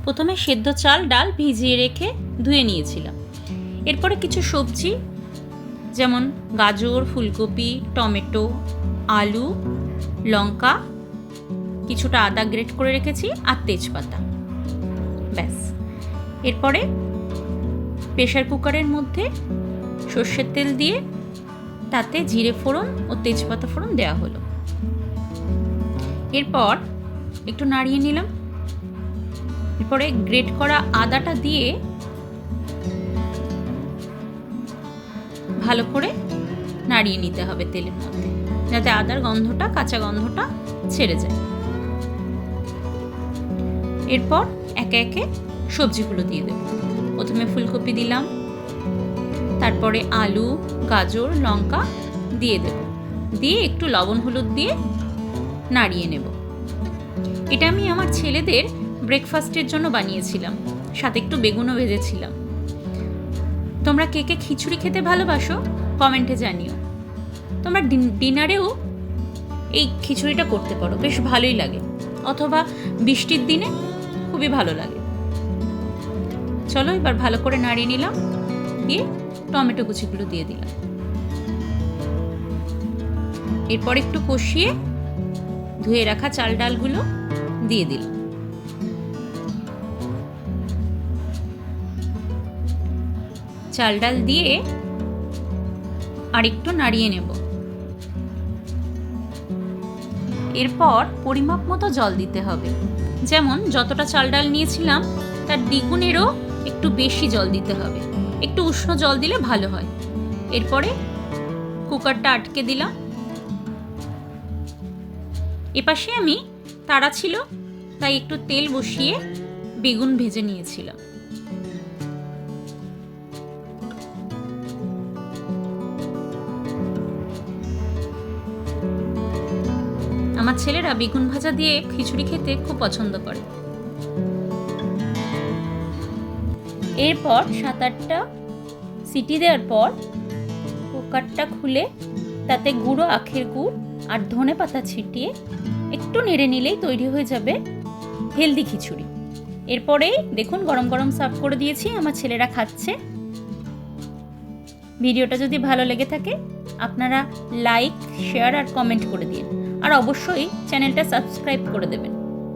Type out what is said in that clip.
প্রথমে সেদ্ধ চাল ডাল ভিজিয়ে রেখে ধুয়ে নিয়েছিলাম। এরপরে কিছু সবজি যেমন গাজর, ফুলকপি, টমেটো, আলু, লঙ্কা, কিছুটা আদা গ্রেট করে রেখেছি আর তেজপাতা, ব্যাস। এরপরে প্রেশার কুকারের মধ্যে সর্ষের তেল দিয়ে তাতে জিরে ফোড়ন ও তেজপাতা ফোড়ন দেওয়া হলো। এরপর একটু নাড়িয়ে নিলাম। এরপরে গ্রেট করা আদাটা দিয়ে ভালো করে নাড়িয়ে নিতে হবে তেলের মধ্যে, যাতে আদার গন্ধটা, কাঁচা গন্ধটা ছেড়ে যায়। এরপর একে একে সবজিগুলো দিয়ে দেব। প্রথমে ফুলকপি দিলাম, তারপরে আলু, গাজর, লঙ্কা দিয়ে দেব, দিয়ে একটু লবণ হলুদ দিয়ে নাড়িয়ে নেব। এটা আমি আমার ছেলেদের ব্রেকফাস্টের জন্য বানিয়েছিলাম, সাথে একটু বেগুনও ভেজেছিলাম। তোমরা কে কে খিচুড়ি খেতে ভালোবাসো কমেন্টে জানিও। তোমরা ডিনারেও এই খিচুড়িটা করতে পারো, বেশ ভালোই লাগে, অথবা বৃষ্টির দিনে খুবই ভালো লাগে। চলো এবার ভালো করে নাড়িয়ে নিলাম, দিয়ে টমেটো কুচিগুলো দিয়ে দিলাম। এরপর একটু কষিয়ে ধুয়ে রাখা চাল ডালগুলো দিয়ে দিলাম। চাল ডাল দিয়ে আর একটু নাড়িয়ে নেব। এরপর পরিমাপ মতো জল দিতে হবে, যেমন যতটা চাল ডাল নিয়েছিলাম তার দ্বিগুণেরও একটু বেশি জল দিতে হবে, একটু উষ্ণ জল দিলে ভালো হয়। এরপরে কুকারটা আটকে দিলাম। এপাশে আমি তাড়া ছিল তাই একটু তেল বসিয়ে বেগুন ভেজে নিয়েছিলাম। আমার ছেলেরা বেগুন ভাজা দিয়ে খিচুড়ি খেতে খুব পছন্দ করে। এরপর 7-8টা সিটি দেওয়ার পর কুকারটা খুলে তাতে গুঁড়ো আখের গুড় আর ধনে পাতা ছিটিয়ে একটু নেড়ে নিলেই তৈরি হয়ে যাবে হেলদি খিচুড়ি। এরপরেই দেখুন গরম গরম সার্ভ করে দিয়েছি, আমার ছেলেরা খাচ্ছে। ভিডিওটা যদি ভালো লেগে থাকে আপনারা লাইক, শেয়ার আর কমেন্ট করে দিন, আর অবশ্যই চ্যানেলটা সাবস্ক্রাইব করে দেবেন।